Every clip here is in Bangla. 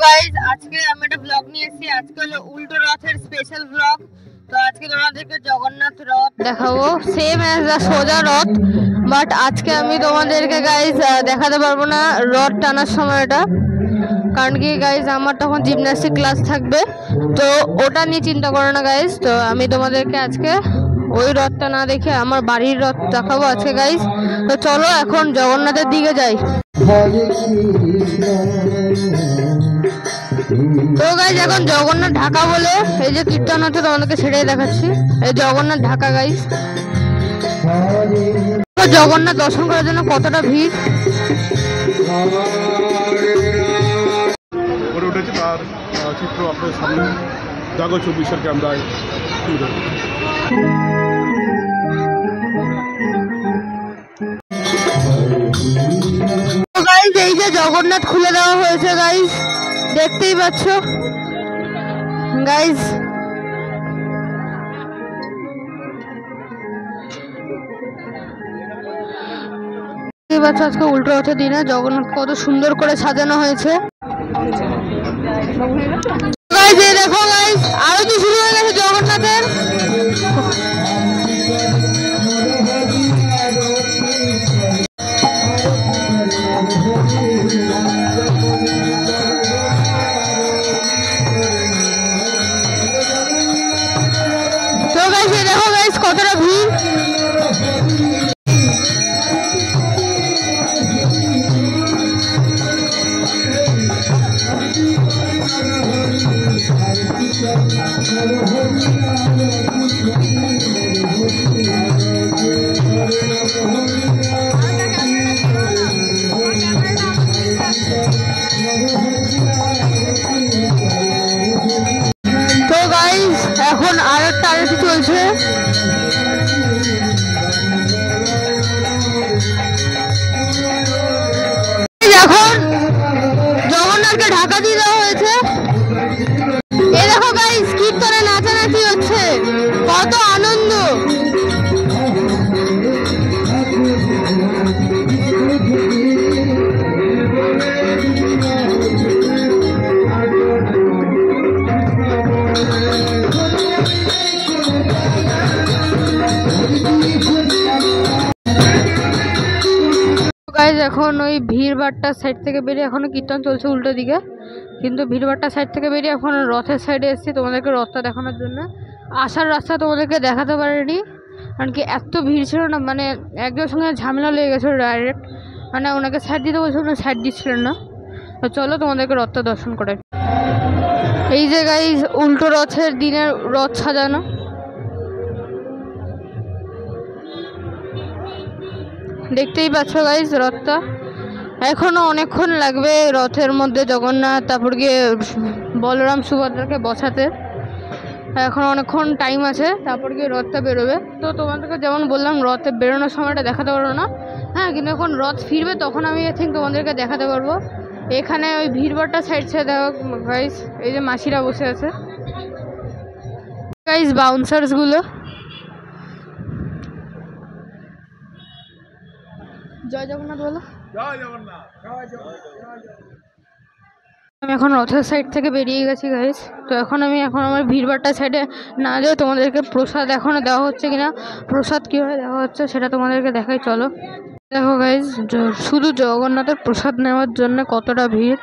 গাইস আজকে আমি একটা ব্লগ নিয়ে এসেছি। আজকে হলো উল্টো রথের স্পেশাল ব্লগ। তো আজকে তোমাদেরকে জগন্নাথ রথ দেখাবো, সেম অ্যাজ দ্য সোজা রথ। বাট আজকে আমি তোমাদেরকে গাইস দেখাতে পারবো না রথ টানার সময়টা, কারণ কি গাইস আমার তখন জিমন্যাস্টিক ক্লাস থাকবে। তো ওটা নিয়ে চিন্তা করো না গাইস। তো আমি তোমাদেরকে আজকে ওই রথটা না দেখে আমার বাড়ির রথ দেখাবো আজকে গাইস। তো চলো এখন জগন্নাথের দিকে যাই। তো গাইস এখন জগন্নাথ ঢাকা বলে এই যে কীর্তন হচ্ছে, তোমাদেরকে সেটাই দেখাচ্ছি। এই জগন্নাথ ঢাকা গাইস। জগন্নাথ দর্শন করার জন্য কতটা ভিড়। উঠেছে তার চিত্র আপনার সামনে জাগো 24-এর ক্যামেরায়। এই যে জগন্নাথ খুলে দেওয়া হয়েছে গাইস, দেখতেই পাচ্ছ গাইস। আজকে উল্টো রথের দিনে জগন্নাথ কত সুন্দর করে সাজানো হয়েছে। দেখো গাইস আরতি শুরু হয়ে গেছে জগন্নাথের। তো গাইস দেখো গাইস কতটা ভিড়। তো গাইস এখন আরেকটা আরতি চলছে। এখন জগন্নাথকে ঢাকা দিয়ে দেওয়া হয়েছে। এই দেখো গাইস কীর্তনে নাচানাচি হচ্ছে, কত আনন্দ। গাইস এখন ওই ভিড়ভাট্টার সাইড থেকে বেরিয়ে এখনো কীর্তন চলছে উল্টো দিকে, কিন্তু ভিড়ভাট্টার সাইড থেকে বেরিয়ে এখন রথের সাইডে এসেছি তোমাদেরকে রথটা দেখানোর জন্য। আসার রাস্তা তোমাদেরকে দেখাতে পারিনি, কারণ কি এত ভিড় ছিল না, মানে একজনের সঙ্গে ঝামেলা লেগে গেছিলো ডাইরেক্ট, মানে ওনাকে সাইড দিতে বলছিল না, সাইড দিচ্ছিলেন না। তো চলো তোমাদেরকে রথটা দর্শন করে। এই যে গাইস উল্টো রথের দিনের রথ সাজানো। দেখতেই পাচ্ছ গাইস রথটা এখনো অনেকক্ষণ লাগবে রথের মধ্যে জগন্নাথ তারপর গিয়ে বলরাম সুভদ্রাকে বসাতে। এখন অনেকক্ষণ টাইম আছে, তারপর গিয়ে রথটা বেরোবে। তো তোমাদেরকে যেমন বললাম রথে বেরোনোর সময়টা দেখাতে পারবো না, হ্যাঁ, কিন্তু এখন রথ ফিরবে তখন আমি আই থিঙ্ক তোমাদেরকে দেখাতে পারবো। এখানে ওই ভিড়ভাট্টা সাইড ছেড়ে দেখো গাইস, এই যে মাসিরা বসে আছে গাইস, বাউন্সার্সগুলো। জয় জগন্নাথ বলো। আমি এখন রথের সাইড থেকে বেরিয়ে গেছি গাইস। তো এখন আমার ভিড়ভাট্টা সাইডে না যেয়ে তোমাদেরকে প্রসাদ এখনো দেওয়া হচ্ছে কিনা, প্রসাদ কীভাবে দেওয়া হচ্ছে সেটা তোমাদেরকে দেখাই। চলো দেখো গাইস শুধু জগন্নাথের প্রসাদ নেওয়ার জন্য কতটা ভিড়।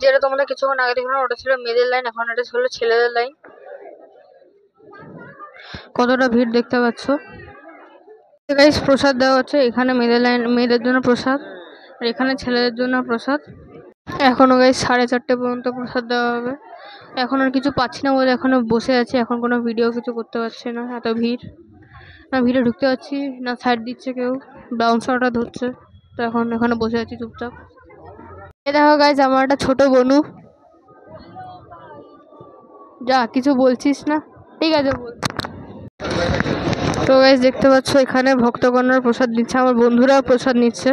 যেটা তোমরা কিছুক্ষণ আগে দেখলাম ওটা ছিল মেয়েদের লাইন, এখন এটা ছিল ছেলেদের লাইন। কতটা ভিড় দেখতে পাচ্ছ গাইস। প্রসাদ দেওয়া হচ্ছে এখানে মেয়েদের লাইন, মেয়েদের জন্য প্রসাদ, আর এখানে ছেলেদের জন্য প্রসাদ। এখনো গাইস 4:30 পর্যন্ত প্রসাদ দেওয়া হবে। এখন আর কিছু পাচ্ছি না বলে এখনো বসে আছি, এখন কোনো ভিডিও কিছু করতে পারছি না, এত ভিড়। না ভিড়ে ঢুকতে পারছি না, সাইড দিচ্ছে কেউ, বাউন্সারটা ধরছে। তো এখন এখানে বসে আছি চুপচাপ। এই দেখো গাইস আমার একটা ছোট বোনু। যা কিছু বলছিস না, ঠিক আছে বল। তো গাইস দেখতে পাচ্ছ এখানে ভক্তগণের প্রসাদ নিচ্ছে, আমার বন্ধুরাও প্রসাদ নিচ্ছে।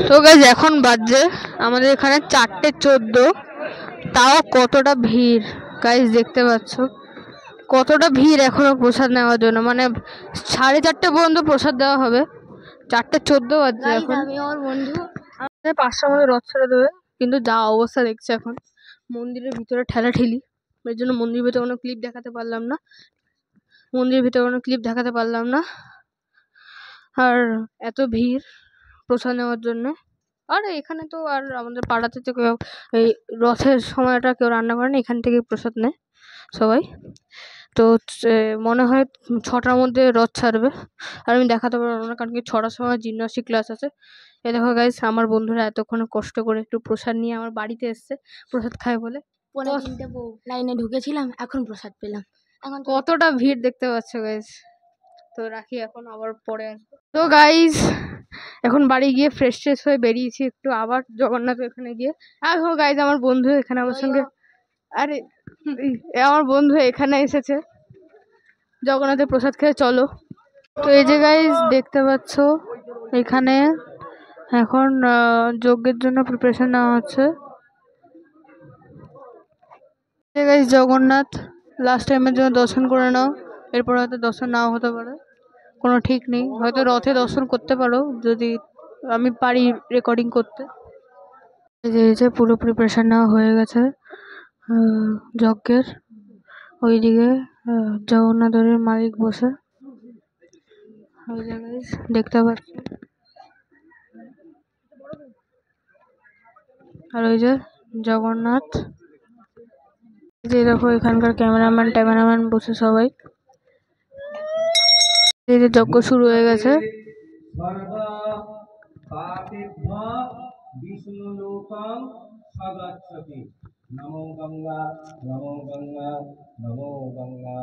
তো গাইজ এখন বাজছে আমাদের এখানে 4:14, তাও কতটা ভিড় গাইজ দেখতে পাচ্ছ, কতটা ভিড় এখনো প্রসাদ নেওয়ার জন্য। মানে 4:30 পর্যন্ত প্রসাদ দেওয়া হবে, 4:14 বাজছে এখন। আমি আমার বন্ধু আমাদের 5টার মধ্যে রথ ছেড়ে দেবে, কিন্তু যা অবস্থা দেখছে এখন মন্দিরের ভিতরে ঠেলাঠেলি, এর জন্য মন্দিরের ভিতরে কোনো ক্লিপ দেখাতে পারলাম না। আর এত ভিড় প্রসাদ নেওয়ার জন্য। আর এখানে তো আর আমাদের পাড়াতে তো কেউ এই রথের সময়টা কেউ রান্না করে না, এখান থেকে প্রসাদ নেয় সবাই। তো মনে হয় 6টার মধ্যে রথ ছাড়বে, আর আমি দেখাতে পারবো না কারণ কি 6টার সময় জিমনাস্টিক ক্লাস আছে। এ দেখো গাইস, আমার বন্ধুরা এতক্ষণে কষ্ট করে একটু প্রসাদ নিয়ে আমার বাড়িতে এসছে প্রসাদ খায় বলে। 3:30 লাইনে ঢুকেছিলাম, এখন প্রসাদ পেলাম। এখন কতটা ভিড় দেখতে পাচ্ছ গাইস। তো রাখি, এখন আবার পরে আসবো। তো গাইস এখন বাড়ি গিয়ে ফ্রেশ হয়ে বেরিয়েছি একটু আবার জগন্নাথ এখানে গিয়ে। আর হো গাইস, আমার বন্ধু এখানে আমার সঙ্গে, আরে আমার বন্ধু এখানে এসেছে জগন্নাথের প্রসাদ খেয়ে, চলো। তো এই যে গাইস দেখতে পাচ্ছ এখানে এখন যজ্ঞের জন্য প্রিপারেশন নেওয়া হচ্ছে। গাইস জগন্নাথ লাস্ট টাইমের জন্য দর্শন করে নাও, এরপর হয়তো দর্শন নাও হতে পারে, কোনো ঠিক নেই। হয়তো রথে দর্শন করতে পারো যদি আমি পারি রেকর্ডিং করতে। এই যে পুরো প্রিপারেশন নেওয়া হয়ে গেছে যজ্ঞের। ওইদিকে জগন্নাথের মালিক বসে, ওই জায়গায় দেখতে পাচ্ছি। আর ওই যে জগন্নাথ, যে দেখো এখানকার ক্যামেরাম্যান বসে সবাই। এই যে যজ্ঞ শুরু হয়ে গেছে। নমো গঙ্গা নমো গঙ্গা নমো গঙ্গা।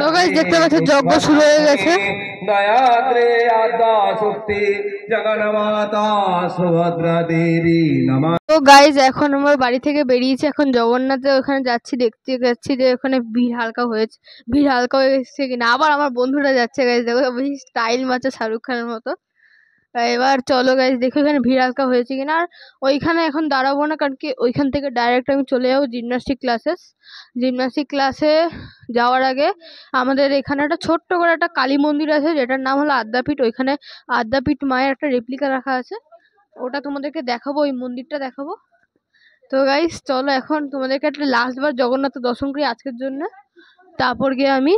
তো গাইস দেখতে পাচ্ছ যজ্ঞ শুরু হয়ে গেছে। দয়াদ্রে আদ্যা শক্তি জগন্মাতা সুভদ্রা দেবী নমঃ। তো গাইস এখন আমার বাড়ি থেকে বেরিয়েছি, এখন জগন্নাথের ওখানে যাচ্ছি, দেখতে যাচ্ছি যে ওখানে ভিড় হালকা হয়ে এসেছে কিনা। আবার আমার বন্ধুরা যাচ্ছে গাইস, দেখো বেশি স্টাইল মারছে শাহরুখ খানের মতো। এবার চলো গাইস দেখো এখানে ভিড় হালকা হয়েছে কিনা। আর ওইখানে এখন দাঁড়াবো না কারণ কি ওইখান থেকে ডাইরেক্ট আমি চলে যাবো জিমনাস্টিক ক্লাসে যাওয়ার আগে আমাদের এখানে একটা ছোট্ট করে একটা কালী মন্দির আছে যেটার নাম হলো আদ্যাপীঠ। ওইখানে আদ্যাপীঠ মায়ের একটা রেপ্লিকা রাখা আছে, ওটা তোমাদেরকে দেখাবো, ওই মন্দিরটা দেখাবো। তো গাইস চলো এখন তোমাদেরকে একটা লাস্টবার জগন্নাথ দর্শন করি আজকের জন্য, তারপর গিয়ে আমি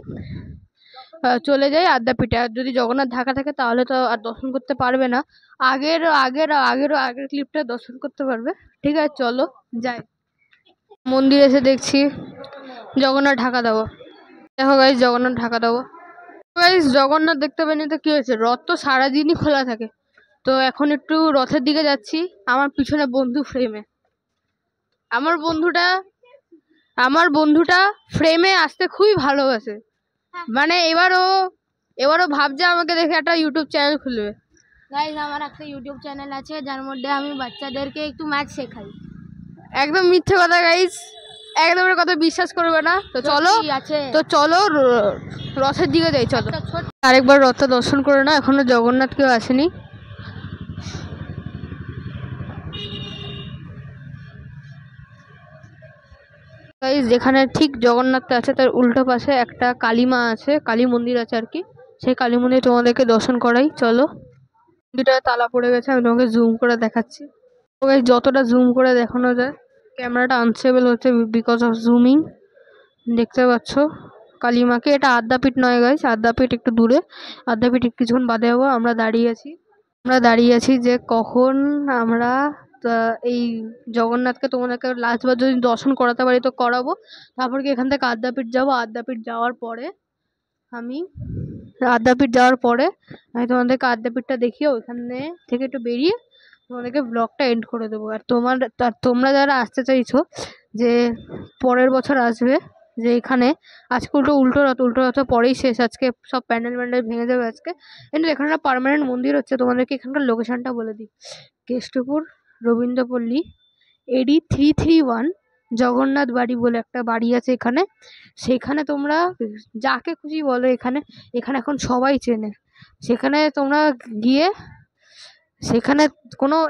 চলে যাই আদ্যাপীঠে। আর যদি জগন্নাথ ঢাকা থাকে তাহলে তো আর দর্শন করতে পারবে না, আগের ক্লিপটা দর্শন করতে পারবে। ঠিক আছে চলো যাই। মন্দির এসে দেখছি জগন্নাথ ঢাকা দেবো। দেখো গাইস জগন্নাথ ঢাকা দেবো। গাইস জগন্নাথ দেখতে পাইনি তো কি হয়েছে, রথ তো সারাদিনই খোলা থাকে। তো এখন একটু রথের দিকে যাচ্ছি, আমার পিছনে বন্ধু ফ্রেমে। আমার বন্ধুটা ফ্রেমে আসতে খুবই ভালোবাসে। মানে এবারও ভাবছে আমাকে দেখে একটা ইউটিউব চ্যানেল খুলবে। গাইস আমার একটা ইউটিউব চ্যানেল আছে যার মধ্যে আমি বাচ্চাদেরকে একটু ম্যাথ শেখাই। একদম মিথ্যে কথা গাইস, একদমের কথা বিশ্বাস করবে না। তো চলো রথের দিকে যাই, চলো আরেকবার রথটা দর্শন করে না, এখনো জগন্নাথ কেউ আসেনি। গাইস যেখানে ঠিক জগন্নাথ আছে তার উল্টো পাশে একটা কালীমা আছে, কালী মন্দির আছে আর কি, সেই কালী মন্দির তোমাদেরকে দর্শন করাই। চলো, মন্দিরটা তালা পড়ে গেছে, আমি তোমাকে জুম করে দেখাচ্ছি। তো গাইস যতটা জুম করে দেখানো যায়, ক্যামেরাটা আনস্টেবল হচ্ছে বিকজ অফ জুমিং। দেখতে পাচ্ছ কালীমাকে, এটা আদ্যাপীঠ নয় গাইস, আদ্যাপীঠ একটু দূরে, আদ্যাপীঠ কিছুক্ষণ বাদে যাবো। আমরা দাঁড়িয়ে আছি যে কখন আমরা এই জগন্নাথকে তোমাদেরকে লাস্টবার যদি দর্শন করাতে পারি তো করাবো, তারপর কি এখান থেকে আদ্যাপীঠ যাবো। আদ্যাপীঠ যাওয়ার পরে আমি তোমাদেরকে আদ্যাপীঠটা দেখিয়ে ওইখানে থেকে একটু বেরিয়ে তোমাদেরকে ব্লগটা এন্ড করে দেবো। আর তোমরা যারা আসতে চাইছো যে পরের বছর আসবে, যে এখানে আজকে উল্টো রথ পরেই শেষ, আজকে সব প্যান্ডেল ভেঙে যাবে আজকে, কিন্তু এখানে একটা পার্মানেন্ট মন্দির হচ্ছে। তোমাদেরকে এখানকার লোকেশনটা বলে দিই, কেষ্টপুর রবীন্দ্রপল্লী AD 331 জগন্নাথ বাড়ি বলে একটা বাড়ি আছে এখানে। সেখানে তোমরা যাকে খুশি বলো, এখানে এখন সবাই চেনে। সেখানে তোমরা গিয়ে সেখানে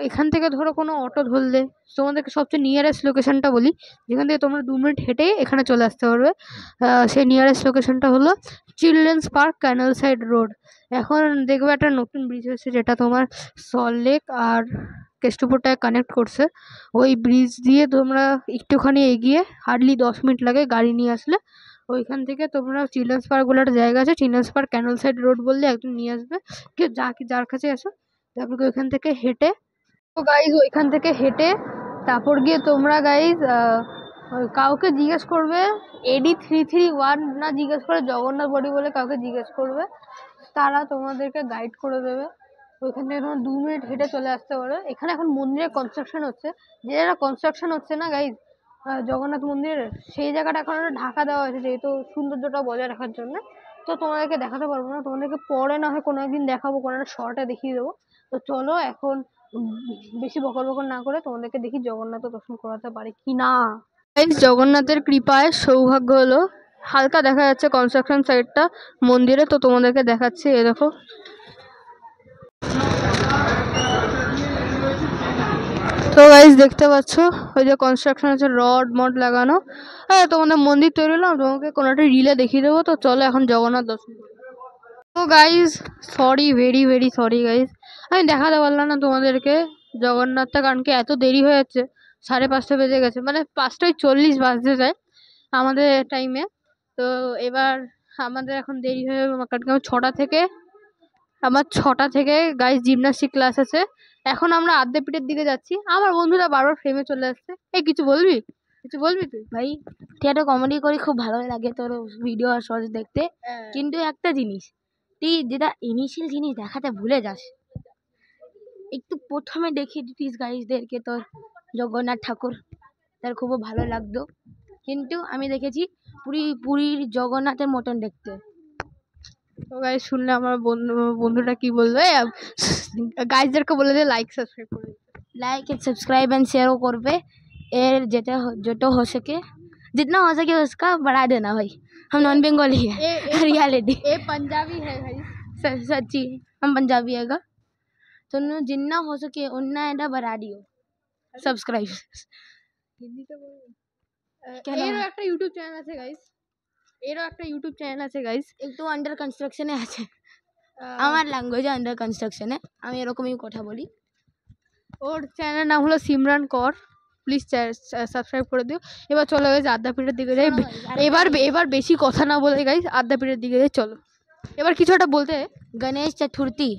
এখান থেকে ধরো কোনো অটো ধরলে, তোমাদেরকে সবচেয়ে নিয়ারেস্ট লোকেশনটা বলি, যেখান থেকে তোমরা 2 মিনিট হেঁটে এখানে চলে আসতে পারবে। সেই নিয়ারেস্ট লোকেশনটা হলো children's park canal side road. এখন দেখবে একটা নতুন ব্রিজ হয়েছে, যেটা তোমার সল্টলেক আর কেষ্টপুরটাকে কানেক্ট করছে। ওই ব্রিজ দিয়ে তোমরা একটুখানি এগিয়ে, হার্ডলি 10 মিনিট লাগে গাড়ি নিয়ে আসলে। ওইখান থেকে তোমরা চিলড্রেন্স পার্ক বলে একটা জায়গা আছে, children's park canal side road বললে একদম নিয়ে আসবে। কেউ যার কাছে আসো, তারপর ওইখান থেকে হেঁটে, তো গাইজ ওইখান থেকে হেঁটে তারপর গিয়ে তোমরা গাইজ কাউকে জিজ্ঞেস করবে AD 331 না জিজ্ঞেস করে জগন্নাথ বাড়ি বলে কাউকে জিজ্ঞেস করবে, তারা তোমাদেরকে গাইড করে দেবে। ওইখান থেকে তোমরা 2 মিনিট হেঁটে চলে আসতে পারো। এখানে এখন মন্দিরের কনস্ট্রাকশন হচ্ছে, যে জায়গা কনস্ট্রাকশন হচ্ছে না গাইজ জগন্নাথ মন্দিরের, সেই জায়গাটা এখন ঢাকা দেওয়া হয়েছে, যেহেতু সৌন্দর্যটা বজায় রাখার জন্য। তো তোমাদেরকে দেখাতে পারবো না, তোমাদেরকে পরে না হয় কোনো একদিন দেখাবো, কোনো একটা শর্টে দেখিয়ে দেবো। তো চলো এখন বেশি বকর না করে তোমাদেরকে দেখি জগন্নাথ দর্শন করাতে পারি কি না। জগন্নাথের কৃপায় সৌভাগ্য হলো, হালকা দেখা যাচ্ছে কনস্ট্রাকশন সাইডটা মন্দিরে, তো তোমাদেরকে দেখাচ্ছি। এ দেখো, তো গাইজ দেখতে পাচ্ছ ওই যে কনস্ট্রাকশন আছে, রড মড লাগানো। হ্যাঁ, তোমাদের মন্দির তৈরি হলো, তোমাকে কোনো একটা রিলে দেখিয়ে দেবো। তো চলো এখন জগন্নাথ দর্শন। তো guys sorry, very sorry guys, আমি দেখাতে পারলাম না তোমাদেরকে জগন্নাথটা, কারণ কি এত দেরি হয়ে যাচ্ছে, 5:30 বেজে গেছে, মানে 5:40 বাজতে যায় আমাদের টাইমে। তো এবার আমাদের এখন দেরি হয়ে, কারণ কি আমার 6টা থেকে গাইজ জিমনাস্টিক ক্লাস আছে। এখন আমরা আদ্যাপীঠের দিকে যাচ্ছি। আমার বন্ধুরা বারবার ফ্রেমে চলে আসছে। এই কিছু বলবি তুই? ভাই তুই একটা কমেডি করি, খুব ভালো লাগে তোর ভিডিও আর শর্টস দেখতে, কিন্তু একটা জিনিস তুই যেটা ইনিশিয়াল জিনিস দেখাতে ভুলে যাস, একটু প্রথমে দেখিয়ে দিতিস গাইজদেরকে তোর জগন্নাথ ঠাকুর, তার খুব ভালো লাগতো। কিন্তু আমি দেখেছি পুরীর জগন্নাথের মতন দেখতে। তো গাইজ শুনলে আমার বন্ধুটা কি বলবে, গাইজদেরকে বলে দে লাইক সাবস্ক্রাইব করে, लाइक सब्सक्राइब एंड शेयर करवे, जो हो सके, जितना हो सके उसका बढ़ा देना भाई। हम नॉन बंगाली है, रियलिटी ये पंजाबी है भाई, सच्ची हम पंजाबी है गा, तो जितना हो सके उतना एडा बढ़ा दियो सब्सक्राइब। হিন্দিতে বলবো। এরও একটা ইউটিউব চ্যানেল আছে গাইজ, একটু আন্ডার কনস্ট্রাকশনে আছে, আমার ল্যাঙ্গুয়েজে আন্ডার কনস্ট্রাকশনে, আমি এরকমই কথা বলি। ওর চ্যানেলের নাম হলো সিমরান কর, প্লিজ সাবস্ক্রাইব করে দিও। এবার চলো গাইজ আদ্যাপীঠের দিকে যাই। এবার বেশি কথা না বলে গাইজ আদ্যাপীঠের দিকে যাই, চলো। এবার কিছু একটা বলতে, গণেশ চতুর্থী,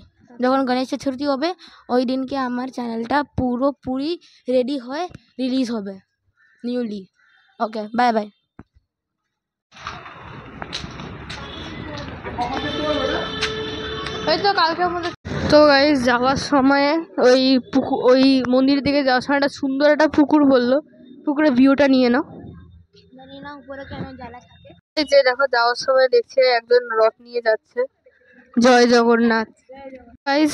যখন গণেশ চতুর্থী হবে ওই দিনকে আমার চ্যানেলটা পুরোপুরি রেডি হয়ে রিলিজ হবে নিউলি। ওকে, বাই বাই। ওই তো কালকে আমাদের, তো গাইজ যাওয়ার সময় ওই মন্দিরের দিকে যাওয়ার সময় একটা সুন্দর একটা পুকুর বললো, পুকুরের ভিউটা নিয়ে নাও। জানি না উপরে কেন জ্বালা থাকে। এই যে দেখো, যাওয়ার সময় দেখছে একজন রথ নিয়ে যাচ্ছে, জয় জগন্নাথ। গাইজ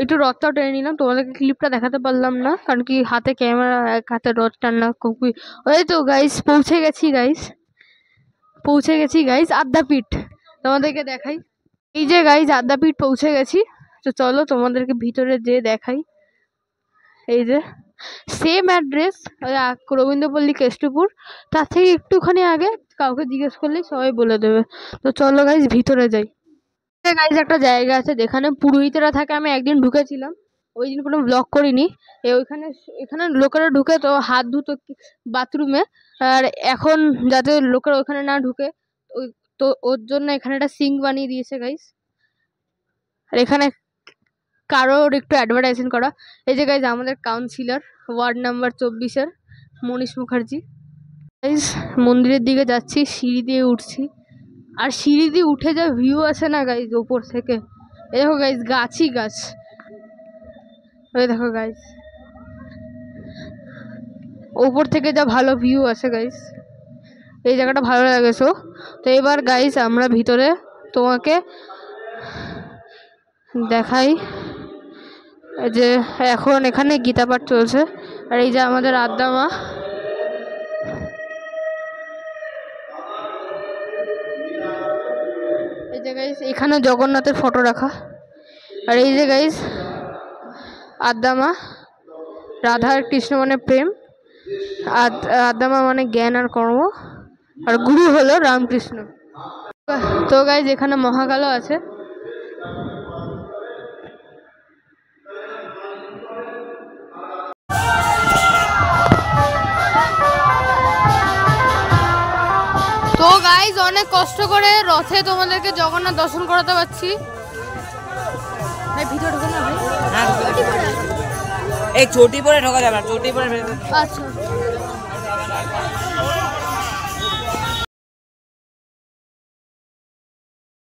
একটু রথটাও টেনে নিলাম, তোমাদেরকে ক্লিপটা দেখাতে পারলাম না, কারণ কি হাতে ক্যামেরা, এক হাতে রথ টান্না খুবই। ওই তো গাইজ পৌঁছে গেছি গাইজ আদ্যাপীঠ, তোমাদেরকে দেখাই। এই যে গাইজ আদ্যাপীঠ পৌঁছে গেছি। তো চলো তোমাদেরকে ভিতরে যেয়ে দেখাই। এই যে সেম অ্যাড্রেস, রবীন্দ্রপল্লী কেষ্টপুর, তার থেকে একটুখানি আগে, কাউকে জিজ্ঞেস করলেই সবাই বলে দেবে। তো চলো গাইজ ভিতরে যাই। গাইজ একটা জায়গা আছে যেখানে পুরোহিতরা থাকে, আমি একদিন ঢুকেছিলাম, ওই দিন কোনো ব্লগ করিনি। এখানে লোকেরা ঢুকে তো হাত ধুতো বাথরুমে, আর এখন যাতে লোকেরা ওখানে না ঢুকে, তো ওর জন্য এখানে একটা সিঙ্ক বানিয়ে দিয়েছে গাইজ। আর এখানে কারোর একটু অ্যাডভার্টাইজমেন্ট করা। এই যে গাইজ আমাদের কাউন্সিলর ওয়ার্ড নাম্বার 24-এর মনীষ মুখার্জি। গাইজ মন্দিরের দিকে যাচ্ছি, সিঁড়ি দিয়ে উঠছি, আর সিঁড়ি দিয়ে উঠে যা ভিউ আছে না গাইজ ওপর থেকে, এই দেখো গাইজ গাছই গাছ, ওই দেখো গাইজ ওপর থেকে যা ভালো ভিউ আছে গাইজ। এই জায়গাটা ভালো লাগেছো। তো এবার গাইস আমরা ভিতরে তোমাকে দেখাই যে এখন এখানে গীতা পাঠ চলছে। আর এই যে আমাদের আদ্যা মা, এই যে গাইস এখানে জগন্নাথের ফটো রাখা। আর এই যে গাইস আদ্যা মা, রাধা আর কৃষ্ণ মানে প্রেম, আদ্যা মা মানে জ্ঞান আর কর্ম, আর গুরু হলো রামকৃষ্ণ। তো গাইস এখানে মহাকালও আছে। তো গাইস অনেক কষ্ট করে রথে তোমাদেরকে জগন্নাথ দর্শন করাতে পারছি। ভিতরে ঢোকে না ভাই? এই চটি পরে ঢোকা যাবে না, চটি পরে আচ্ছা